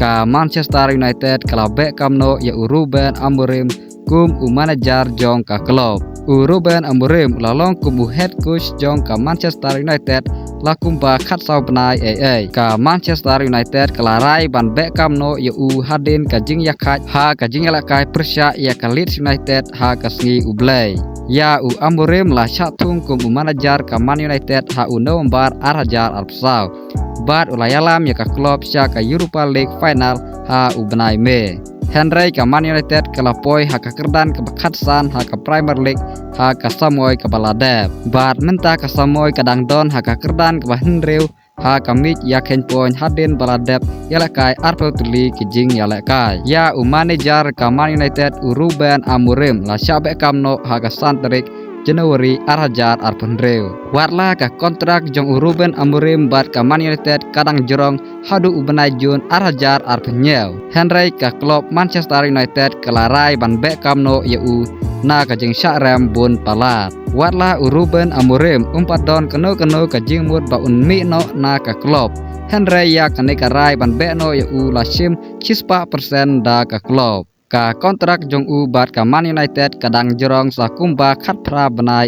ka Manchester United kala Beckham no ya Ruben Amorim kum manager jong ka klub. Ruben Amorim lalong kum head coach jong ka Manchester United lakum ba khat saw benai ka Manchester United kala rai ban Beckham no ya hadin ka jing ya khat ha ka jing la kai persya ya ka Leeds United ha ka sngi ublay. Ya Amorim la chatung kum manager ka Man United ha November arhajar arpsaw. Bat ulayalam ya ka klub sya ka Europa League final ha benai me. Henry ka Man United kala poi ha ka kerdan ka bakhatsan ha ka Premier League ha ka samoy ka baladeb. Bat menta ka samoy kadang don ha ka kerdan ka Henry ha ka mit ya ken poin hadin baladeb yala kai arpotuli ki jing yala kai. Ya manager ka Man United Ruben Amorim la sya Beckham no ha ka Santrik Januari arhajar arpendreu. Warla ka kontrak jong Ruben Amorim bat ka Man United kadang jorong hadu ubenai Jun arhajar arpenyel. Henry ka klub Manchester United kelarai ban Beckham no yau na ka jing syarem bun palat. Warla Ruben Amorim umpat don keno ka jing mut ba mi no na ka klub. Henry ya kane karai ban be no yau lasim 90% da ka klub. Ka kontrak jong bat ka Man United kadang jorong sakumba khat pra benai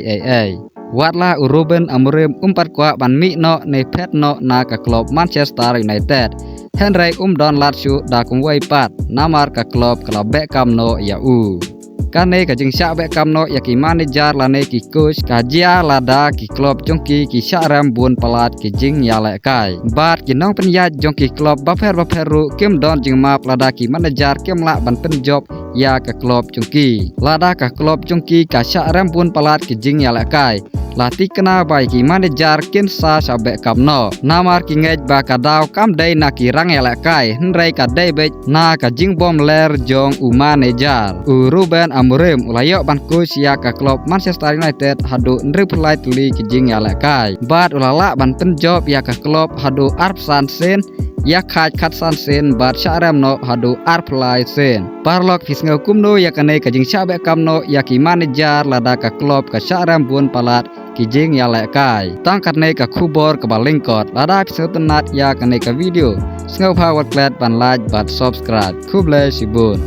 Watla Ruben Amorim umpat kwa ban mi no ne pet no na ka klub Manchester United. Henry don Lazio da kumwai pat namar ka klub kala Beckham no yau. Kane ka jing sya Beckham no ya ki manager lane ki coach ka jia lada ki klub jongki ki syarem bun palat ki jing yale kai. Bat ki nong penyat jongki klub baperu kim don jing map lada ki manager kim la ban penjob ya ka klub jongki. Lada ka klub jongki ka syarem bun palat ki jing yale kai. Lati kena bai ki manager kin sa Beckham no. Namar ki ngej ba ka daw kam dai na ki rang yale kai. Henry ka dai bej na ka jing bom ler jong manager. Ruben Amorim ulayok ban coach ya ka klub Manchester United hadu nripulai tuli ki jing yale kai. Bat ulala ban penjob ya ka klub hadu arp sansen ya khat sansen bat syarem no hadu arplai sen. Parlok fisngau kumno ya kane ka jing sya Beckham no ya ki manager lada ka klub ka syarem bun palat ki jing yale kai. Tangkat ne ka khubor ka balingkot lada fisngau tenat ya kane ka video. Sngau power klet ban like bat subscribe. Kublai sibun.